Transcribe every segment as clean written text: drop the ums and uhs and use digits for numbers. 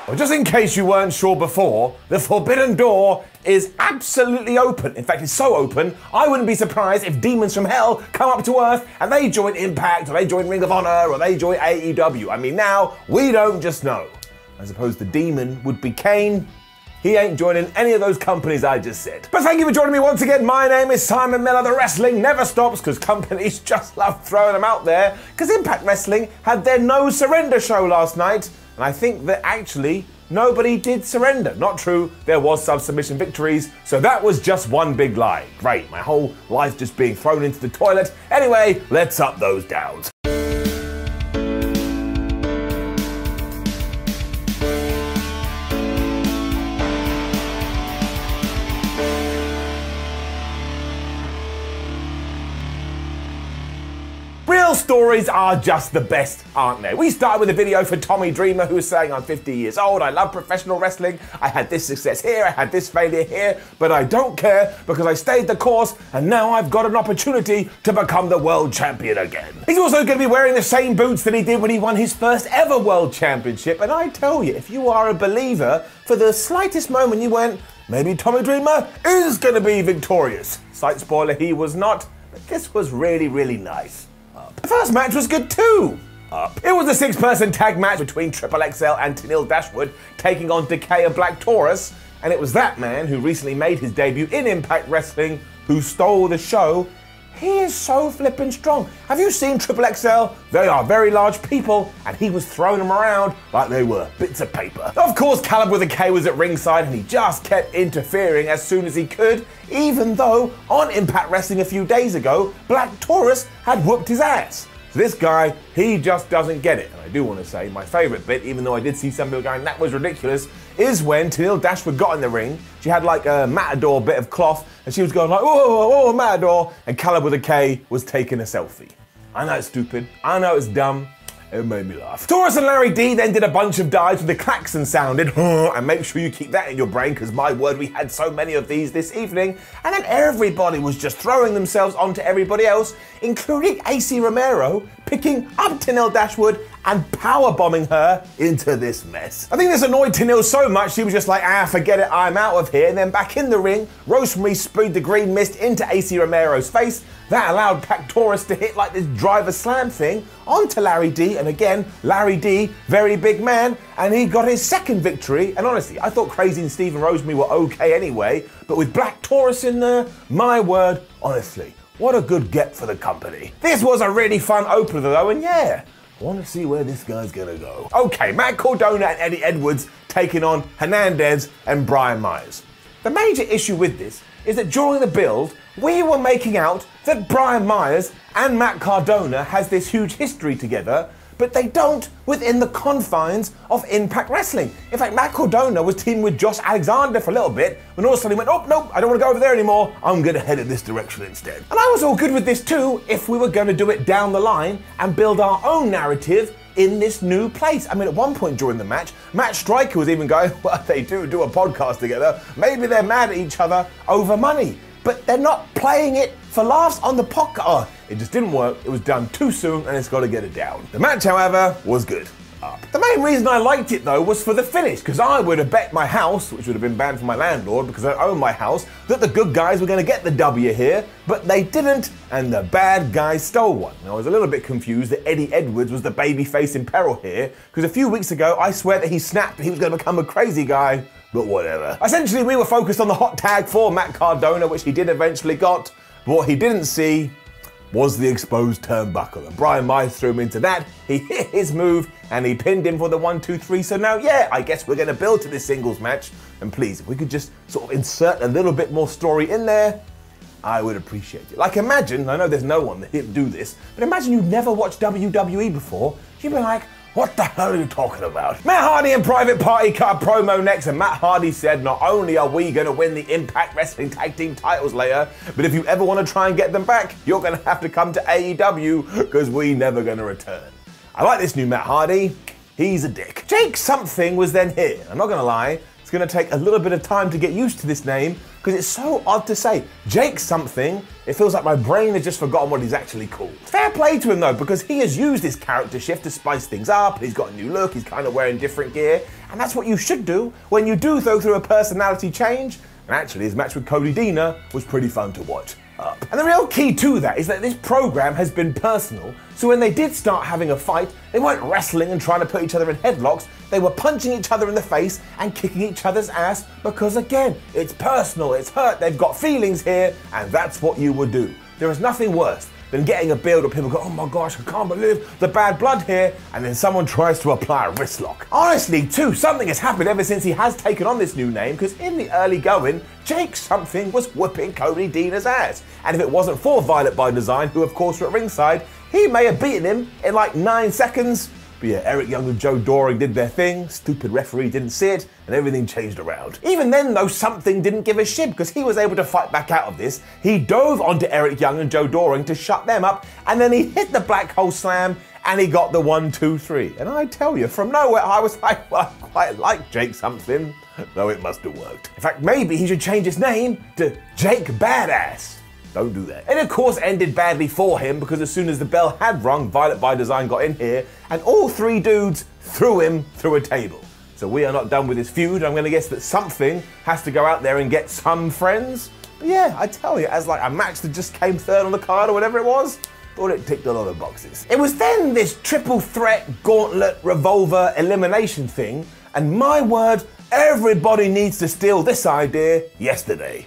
Well, just in case you weren't sure before, the forbidden door is absolutely open. In fact, it's so open, I wouldn't be surprised if demons from hell come up to Earth and they join Impact, or they join Ring of Honor, or they join AEW. I mean, now, we don't just know. I suppose the demon would be Kane. He ain't joining any of those companies I just said. But thank you for joining me once again. My name is Simon Miller. The wrestling never stops because companies just love throwing them out there. Because Impact Wrestling had their No Surrender show last night. And I think that actually nobody did surrender. Not true, there was some submission victories. So that was just one big lie. Great, my whole life just being thrown into the toilet. Anyway, let's up those downs. Real stories are just the best, aren't they? We started with a video for Tommy Dreamer who was saying, I'm 50 years old, I love professional wrestling, I had this success here, I had this failure here, but I don't care because I stayed the course and now I've got an opportunity to become the world champion again. He's also going to be wearing the same boots that he did when he won his first ever world championship, and I tell you, if you are a believer, for the slightest moment you went, maybe Tommy Dreamer is going to be victorious. Slight spoiler, he was not, but this was really, really nice. The first match was good too. It was a six-person tag match between Triple XL and Tenille Dashwood taking on Decay and Black Taurus, and it was that man who recently made his debut in Impact Wrestling who stole the show. He is so flippin' strong. Have you seen Triple XL? They are very large people, and he was throwing them around like they were bits of paper. Of course, Caleb with a K was at ringside, and he just kept interfering as soon as he could, even though on Impact Wrestling a few days ago, Black Taurus had whooped his ass. So this guy, he just doesn't get it. And I do want to say, my favourite bit, even though I did see some people going, that was ridiculous, is when Tenille Dashwood got in the ring. She had like a matador bit of cloth, and she was going like, oh, matador, and Caleb with a K was taking a selfie. I know it's stupid, I know it's dumb, it made me laugh. Taurus and Larry D then did a bunch of dives with the klaxon sounded, and make sure you keep that in your brain, because my word, we had so many of these this evening, and then everybody was just throwing themselves onto everybody else, including AC Romero, picking up Tenille Dashwood and powerbombing her into this mess. I think this annoyed Tenille so much, she was just like, forget it, I'm out of here. And then back in the ring, Rosemary spewed the green mist into AC Romero's face. That allowed Black Taurus to hit like this driver slam thing onto Larry D. And again, Larry D, very big man, and he got his second victory. And honestly, I thought Crazy and Steve and Rosemary were okay anyway, but with Black Taurus in there, my word, honestly, what a good get for the company. This was a really fun opener though, and yeah, I want to see where this guy's gonna go. Okay, Matt Cordona and Eddie Edwards taking on Hernandez and Brian Myers. The major issue with this is that during the build, we were making out that Brian Myers and Matt Cardona has this huge history together, but they don't within the confines of Impact Wrestling. In fact, Matt Cardona was teaming with Josh Alexander for a little bit, when all of a sudden he went, oh, nope, I don't want to go over there anymore, I'm gonna head in this direction instead. And I was all good with this too, if we were gonna do it down the line and build our own narrative in this new place. I mean, at one point during the match, Matt Striker was even going, well, they do a podcast together, maybe they're mad at each other over money, but they're not playing it for laughs on the podcast. Oh, it just didn't work, it was done too soon, and it's got to get it down. The match, however, was good. The main reason I liked it though was for the finish, because I would have bet my house, which would have been banned from my landlord because I own my house, that the good guys were going to get the W here, but they didn't, and the bad guys stole one. Now, I was a little bit confused that Eddie Edwards was the babyface in peril here, because a few weeks ago I swear that he snapped that he was going to become a crazy guy, but whatever. Essentially, we were focused on the hot tag for Matt Cardona, which he did eventually got, but what he didn't see was the exposed turnbuckle. And Brian Myers threw him into that, he hit his move, and he pinned him for the 1-2-3. So now, yeah, I guess we're gonna build to this singles match. And please, if we could just sort of insert a little bit more story in there, I would appreciate it. Like imagine, I know there's no one that didn't do this, but imagine you've never watched WWE before, you'd be like, what the hell are you talking about? Matt Hardy and Private Party cut a promo next, and Matt Hardy said, not only are we going to win the Impact Wrestling Tag Team titles later, but if you ever want to try and get them back, you're going to have to come to AEW, because we never going to return. I like this new Matt Hardy. He's a dick. Jake something was then here. I'm not going to lie, it's going to take a little bit of time to get used to this name because it's so odd to say. Jake something, it feels like my brain has just forgotten what he's actually called. Fair play to him though, because he has used his character shift to spice things up, he's got a new look, he's kind of wearing different gear, and that's what you should do when you do go through a personality change. And actually his match with Cordona was pretty fun to watch. And the real key to that is that this program has been personal, so when they did start having a fight, they weren't wrestling and trying to put each other in headlocks, they were punching each other in the face and kicking each other's ass because again, it's personal, it's hurt, they've got feelings here, and that's what you would do. There is nothing worse than getting a build where people go, oh my gosh, I can't believe the bad blood here, and then someone tries to apply a wrist lock. Honestly too, something has happened ever since he has taken on this new name, because in the early going, Jake something was whooping Cody's ass. And if it wasn't for Violet by Design, who of course were at ringside, he may have beaten him in like 9 seconds. But yeah, Eric Young and Joe Doring did their thing, stupid referee didn't see it, and everything changed around. Even then though, something didn't give a shit because he was able to fight back out of this. He dove onto Eric Young and Joe Doring to shut them up, and then he hit the black hole slam, and he got the 1, 2, 3. And I tell you, from nowhere, I was like, well, I quite like Jake something, though it must have worked. In fact, maybe he should change his name to Jake Badass. Don't do that. It of course ended badly for him because as soon as the bell had rung, Violet by Design got in here and all 3 dudes threw him through a table. So we are not done with this feud. I'm gonna guess that something has to go out there and get some friends. But yeah, I tell you, as like a match that just came third on the card or whatever it was, thought it ticked a lot of boxes. It was then this triple threat gauntlet revolver elimination thing, and my word, everybody needs to steal this idea yesterday.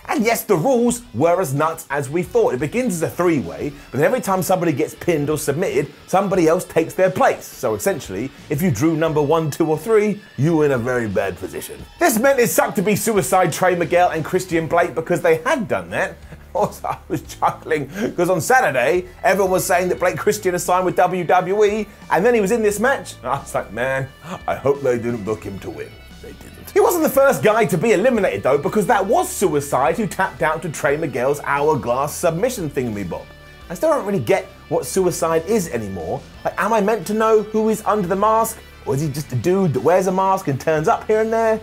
And yes, the rules were as nuts as we thought. It begins as a 3-way, but then every time somebody gets pinned or submitted, somebody else takes their place. So essentially, if you drew number 1, 2, or 3, you were in a very bad position. This meant it sucked to be Suicide, Trey Miguel, and Christian Blake because they had done that. Also, I was chuckling because on Saturday, everyone was saying that Blake Christian had signed with WWE, and then he was in this match. And I was like, man, I hope they didn't book him to win. They didn't. He wasn't the first guy to be eliminated though, because that was Suicide who tapped out to Trey Miguel's hourglass submission thingamabob. I still don't really get what Suicide is anymore. Like, am I meant to know who is under the mask? Or is he just a dude that wears a mask and turns up here and there?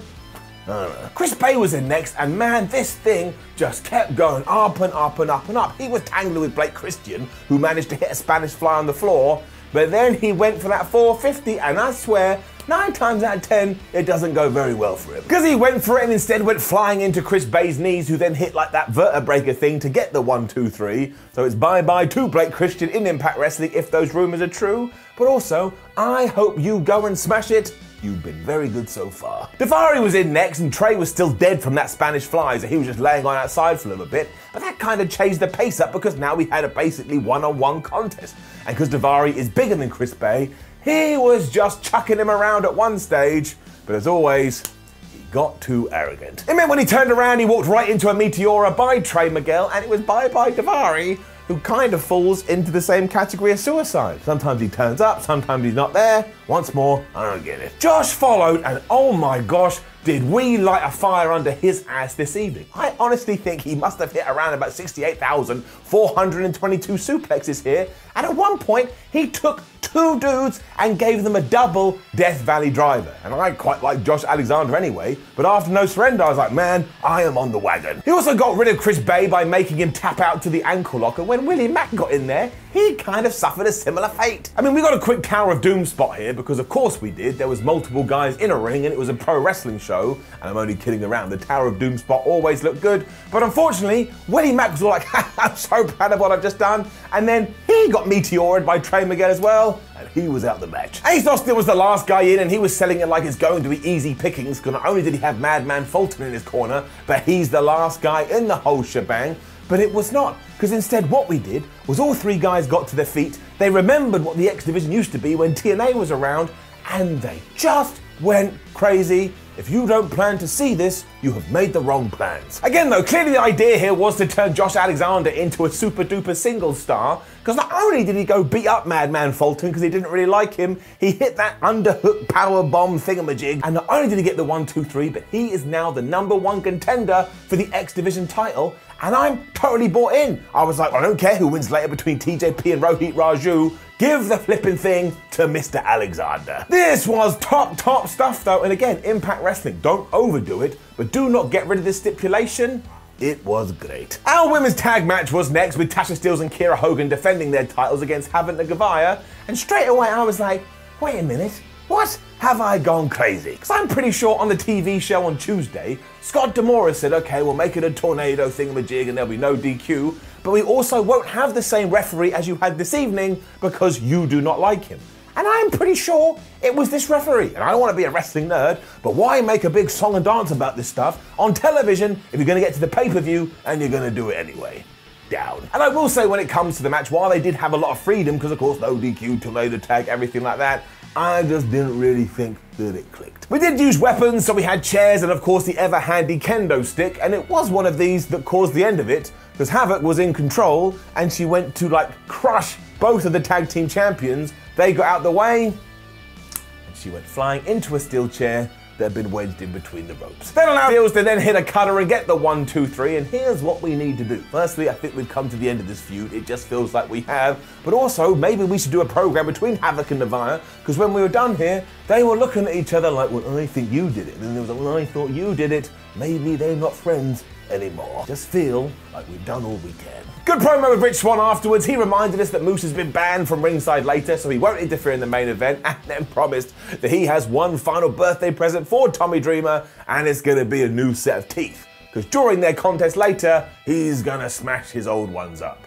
I don't know. Chris Bay was in next, and man, this thing just kept going up and up and up and up. He was tangling with Blake Christian, who managed to hit a Spanish fly on the floor, but then he went for that 450, and I swear, 9 times out of 10, it doesn't go very well for him. Because he went for it and instead went flying into Chris Bay's knees, who then hit like that vertebraker thing to get the 1, 2, 3. So it's bye-bye to Blake Christian in Impact Wrestling if those rumors are true. But also, I hope you go and smash it. You've been very good so far. Daivari was in next, and Trey was still dead from that Spanish fly, so he was just laying on outside for a little bit. But that kind of changed the pace up because now we had a basically one-on-one contest. And because Daivari is bigger than Chris Bay, he was just chucking him around at one stage, but as always, he got too arrogant. It meant when he turned around, he walked right into a Meteora by Trey Miguel, and it was bye-bye Daivari, who kind of falls into the same category as Suicide. Sometimes he turns up, sometimes he's not there. Once more, I don't get it. Josh followed, and oh my gosh, did we light a fire under his ass this evening. I honestly think he must have hit around about 68,422 suplexes here, and at one point, he took 2 dudes and gave them a double Death Valley driver. And I quite like Josh Alexander anyway, but after No Surrender, I was like, man, I am on the wagon. He also got rid of Chris Bay by making him tap out to the ankle lock, and when Willie Mack got in there, he kind of suffered a similar fate. I mean, we got a quick Tower of Doom spot here, because of course we did. There was multiple guys in a ring, and it was a pro wrestling show, and I'm only kidding around. The Tower of Doom spot always looked good, but unfortunately, Willie Mack was all like, I'm so proud of what I've just done, and then he got meteored by Trey Miguel as well, and he was out the match. Ace Austin was the last guy in, and he was selling it like it's going to be easy pickings, because not only did he have Madman Fulton in his corner, but he's the last guy in the whole shebang. But it was not, because instead what we did was all 3 guys got to their feet, they remembered what the X Division used to be when TNA was around, and they just went crazy. If you don't plan to see this, you have made the wrong plans. Again though, clearly the idea here was to turn Josh Alexander into a super duper singles star, because not only did he go beat up Madman Fulton because he didn't really like him, he hit that underhook power bomb thingamajig, and not only did he get the 1-2-3, but he is now the #1 contender for the X Division title, and I'm totally bought in. I was like, I don't care who wins later between TJP and Rohit Raju, give the flipping thing to Mr. Alexander. This was top stuff though, and again, Impact Wrestling, don't overdo it, but do not get rid of this stipulation. It was great. Our women's tag match was next, with Tasha Steelz and Kiera Hogan defending their titles against Havoc and Gavaya, and straight away I was like, wait a minute, what? Have I gone crazy? Because I'm pretty sure on the TV show on Tuesday, Scott D'Amore said, okay, we'll make it a tornado thingamajig and there'll be no DQ, but we also won't have the same referee as you had this evening because you do not like him. And I'm pretty sure it was this referee. And I don't want to be a wrestling nerd, but why make a big song and dance about this stuff on television if you're going to get to the pay-per-view and you're going to do it anyway? Down. And I will say, when it comes to the match, while they did have a lot of freedom, because of course no DQ, tornado tag, everything like that, I just didn't really think that it clicked. We did use weapons, so we had chairs and of course the ever handy kendo stick, and it was one of these that caused the end of it, because Havoc was in control and she went to like crush both of the tag team champions. They got out the way and she went flying into a steel chair that had been wedged in between the ropes. That allowed Steelz to then hit a cutter and get the 1-2-3, and here's what we need to do. Firstly, I think we've come to the end of this feud. It just feels like we have, but also maybe we should do a program between Havoc and Navaya, because when we were done here, they were looking at each other like, well, I think you did it. And then there was like, well, I thought you did it. Maybe they're not friends anymore. Just feel like we've done all we can. Good promo with Rich Swann afterwards. He reminded us that Moose has been banned from ringside later, so he won't interfere in the main event, and then promised that he has one final birthday present for Tommy Dreamer, and it's gonna be a new set of teeth. Because during their contest later, he's gonna smash his old ones up.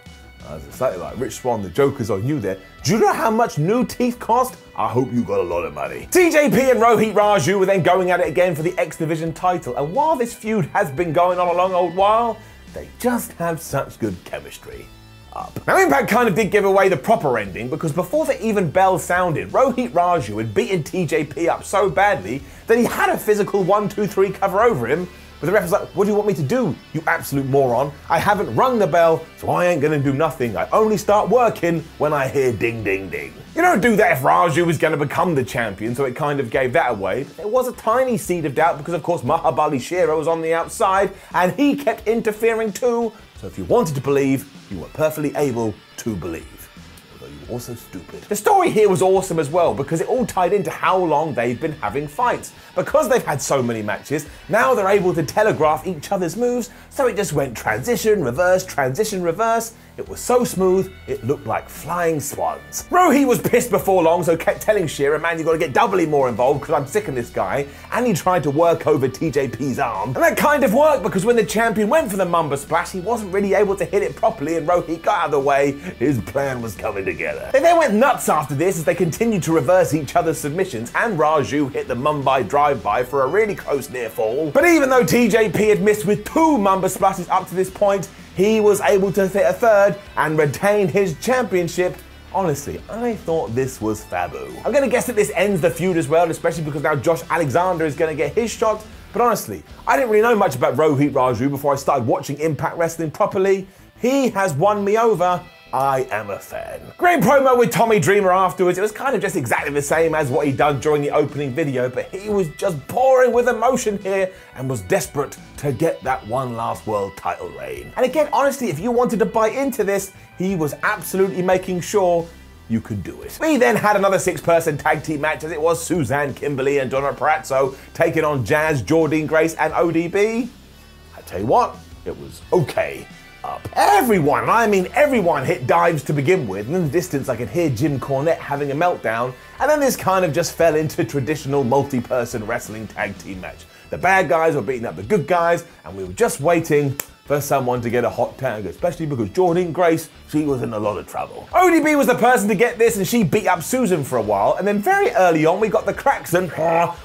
I was slightly like, Rich Swann, the joker's on you there. Do you know how much new teeth cost? I hope you got a lot of money. TJP and Rohit Raju were then going at it again for the X Division title, and while this feud has been going on a long old while, they just have such good chemistry. Now Impact kind of did give away the proper ending, because before the even bell sounded, Rohit Raju had beaten TJP up so badly that he had a physical 1-2-3 cover over him, but the ref was like, what do you want me to do, you absolute moron? I haven't rung the bell, so I ain't gonna do nothing. I only start working when I hear ding ding ding. You don't do that if Raju was gonna become the champion, so it kind of gave that away. But there was a tiny seed of doubt because of course Mahabali Shera was on the outside and he kept interfering too. So if you wanted to believe, you were perfectly able to believe. Although you were also stupid. The story here was awesome as well, because it all tied into how long they've been having fights. Because they've had so many matches, now they're able to telegraph each other's moves, so it just went transition, reverse, transition, reverse. It was so smooth, it looked like flying swans. Rohi was pissed before long, so kept telling Shera, man, you gotta get doubly more involved because I'm sick of this guy. And he tried to work over TJP's arm. And that kind of worked, because when the champion went for the Mamba Splash, he wasn't really able to hit it properly, and Rohi got out of the way. His plan was coming together. They then went nuts after this as they continued to reverse each other's submissions, and Raju hit the Mumbai drive-by for a really close near fall. But even though TJP had missed with 2 Mamba Splashes up to this point, he was able to hit a third and retain his championship. Honestly, I thought this was fabu. I'm gonna guess that this ends the feud as well, especially because now Josh Alexander is gonna get his shot. But honestly, I didn't really know much about Rohit Raju before I started watching Impact Wrestling properly. He has won me over. I am a fan. Great promo with Tommy Dreamer afterwards. It was kind of just exactly the same as what he'd done during the opening video, but he was just pouring with emotion here and was desperate to get that one last world title reign. And again, honestly, if you wanted to buy into this, he was absolutely making sure you could do it. We then had another 6-person tag team match, as it was Suzanne Kimberly and Donna Parazzo taking on Jazz, Jordynne Grace, and ODB. I tell you what, it was okay. Everyone, and I mean everyone, hit dives to begin with, and in the distance I could hear Jim Cornette having a meltdown, and then this kind of just fell into traditional multi-person wrestling tag team match. The bad guys were beating up the good guys, and we were just waiting for someone to get a hot tag, especially because Jordynne Grace, she was in a lot of trouble. ODB was the person to get this, and she beat up Susan for a while, and then very early on we got the Kraxon,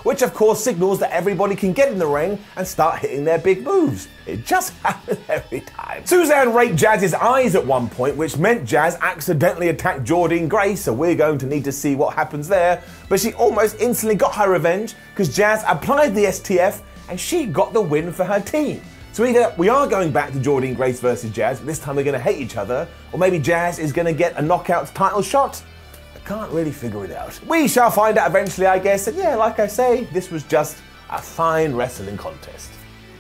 which of course signals that everybody can get in the ring and start hitting their big moves. It just happens every time. Suzanne raked Jazz's eyes at one point, which meant Jazz accidentally attacked Jordynne Grace, so we're going to need to see what happens there. But she almost instantly got her revenge, because Jazz applied the STF and she got the win for her team. So either we are going back to Jordynne Grace versus Jazz, but this time they're going to hate each other, or maybe Jazz is going to get a knockout title shot. I can't really figure it out. We shall find out eventually, I guess. And yeah, like I say, this was just a fine wrestling contest.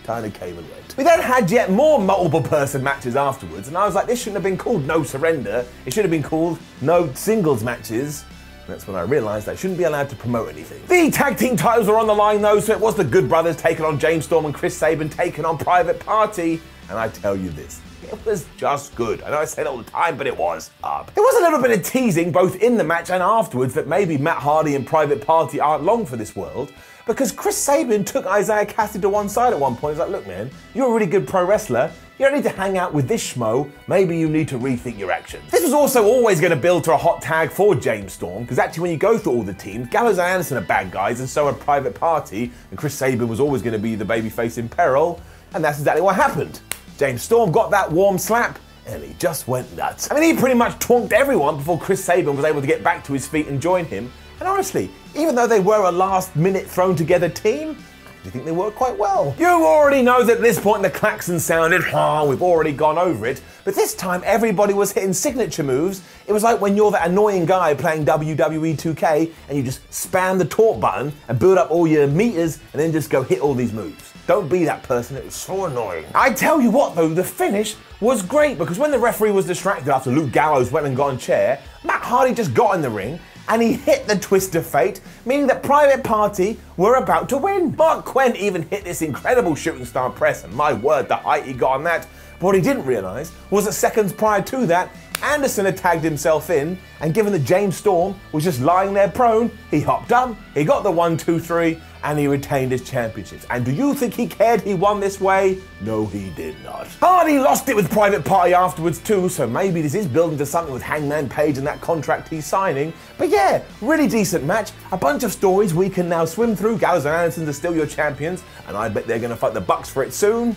Kinda came and went. We then had yet more multiple person matches afterwards, and I was like, this shouldn't have been called No Surrender. It should have been called No Singles Matches. And that's when I realised I shouldn't be allowed to promote anything. The tag team titles were on the line though, so it was the Good Brothers taking on James Storm and Chris Sabin taking on Private Party. And I tell you this, it was just good. I know I say it all the time, but it was up. There was a little bit of teasing both in the match and afterwards that maybe Matt Hardy and Private Party aren't long for this world, because Chris Sabin took Isaiah Cassidy to one side at one point. He's like, look man, you're a really good pro wrestler. You don't need to hang out with this schmo. Maybe you need to rethink your actions. This was also always going to build to a hot tag for James Storm, because actually when you go through all the teams, Gallows and Anderson are bad guys, and so are Private Party, and Chris Sabin was always going to be the babyface in peril, and that's exactly what happened. James Storm got that warm slap, and he just went nuts. I mean, he pretty much twonked everyone before Chris Sabin was able to get back to his feet and join him. And honestly, even though they were a last-minute thrown-together team, I think they worked quite well. You already know that at this point the klaxon sounded, we've already gone over it, but this time everybody was hitting signature moves. It was like when you're that annoying guy playing WWE 2K and you just spam the talk button and build up all your meters and then just go hit all these moves. Don't be that person, it was so annoying. I tell you what though, the finish was great, because when the referee was distracted after Luke Gallows went and got a chair, Matt Hardy just got in the ring and he hit the twist of fate, meaning that Private Party were about to win. Mark Quinn even hit this incredible shooting star press, and my word, the height he got on that. But what he didn't realise was that seconds prior to that, Anderson had tagged himself in, and given that James Storm was just lying there prone, he hopped up, he got the 1, 2, 3, and he retained his championships. And do you think he cared he won this way? No, he did not. Hardy lost it with Private Party afterwards too, so maybe this is building to something with Hangman Page and that contract he's signing. But yeah, really decent match, a bunch of stories we can now swim through. Gallows and Anderson are still your champions, and I bet they're going to fight the Bucks for it soon.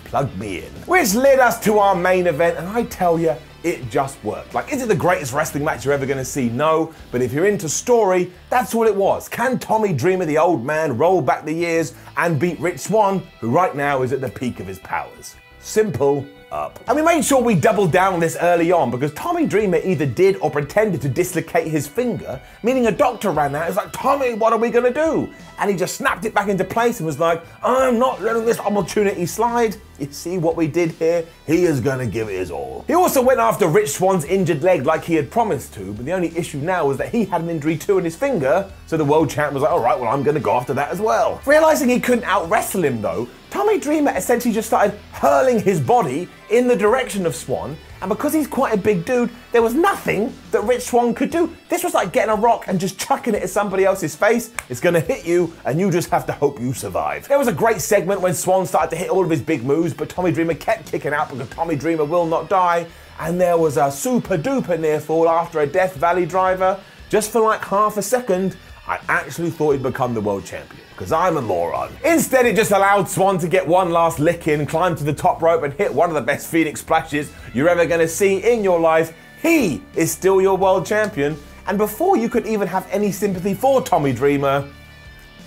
Plug me in. Which led us to our main event, and I tell you, it just worked. Like, is it the greatest wrestling match you're ever going to see? No, but if you're into story, that's all it was. Can Tommy Dreamer, the old man, roll back the years and beat Rich Swann, who right now is at the peak of his powers? Simple up. And we made sure we doubled down on this early on, because Tommy Dreamer either did or pretended to dislocate his finger, meaning a doctor ran out and was like, Tommy, what are we gonna do? And he just snapped it back into place and was like, I'm not letting this opportunity slide. You see what we did here? He is gonna give it his all. He also went after Rich Swann's injured leg like he had promised to, but the only issue now was that he had an injury too in his finger, so the world champ was like, all right, well, I'm gonna go after that as well. Realizing he couldn't out-wrestle him though, Tommy Dreamer essentially just started hurling his body in the direction of Swann, and because he's quite a big dude, there was nothing that Rich Swann could do. This was like getting a rock and just chucking it at somebody else's face. It's gonna hit you, and you just have to hope you survive. There was a great segment when Swann started to hit all of his big moves, but Tommy Dreamer kept kicking out because Tommy Dreamer will not die, and there was a super duper near fall after a Death Valley driver. Just for like half a second, I actually thought he'd become the world champion, because I'm a moron. Instead, it just allowed Swann to get one last lick in, climb to the top rope and hit one of the best Phoenix splashes you're ever gonna see in your life. He is still your world champion, and before you could even have any sympathy for Tommy Dreamer,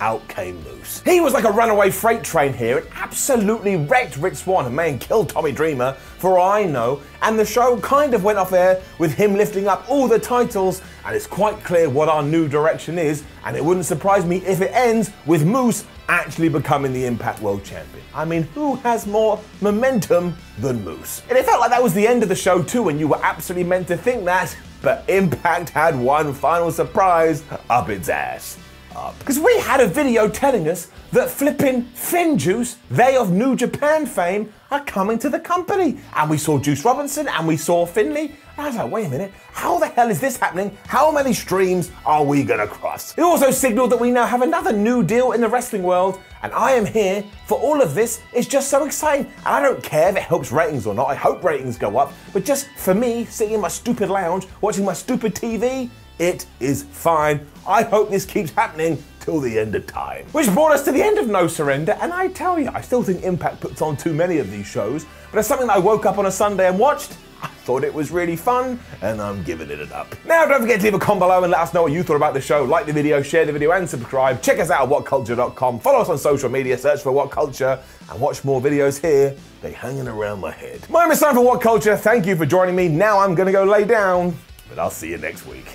out came Moose. He was like a runaway freight train here and absolutely wrecked Rich Swann and may have killed Tommy Dreamer, for all I know, and the show kind of went off air with him lifting up all the titles, and it's quite clear what our new direction is, and it wouldn't surprise me if it ends with Moose actually becoming the Impact World Champion. I mean, who has more momentum than Moose? And it felt like that was the end of the show too, and you were absolutely meant to think that, but Impact had one final surprise up its ass. Because we had a video telling us that flipping Finn Juice, they of New Japan fame, are coming to the company. And we saw Juice Robinson and we saw Finlay. And I was like, wait a minute, how the hell is this happening? How many streams are we gonna cross? It also signaled that we now have another new deal in the wrestling world, and I am here for all of this. It's just so exciting. And I don't care if it helps ratings or not. I hope ratings go up. But just for me, sitting in my stupid lounge, watching my stupid TV, it is fine. I hope this keeps happening till the end of time. Which brought us to the end of No Surrender, and I tell you, I still think Impact puts on too many of these shows, but as something that I woke up on a Sunday and watched, I thought it was really fun, and I'm giving it an up. Now, don't forget to leave a comment below and let us know what you thought about the show. Like the video, share the video, and subscribe. Check us out at whatculture.com. Follow us on social media, search for What Culture, and watch more videos here. They hanging around my head. My name is Simon for What Culture. Thank you for joining me. Now I'm gonna go lay down, but I'll see you next week.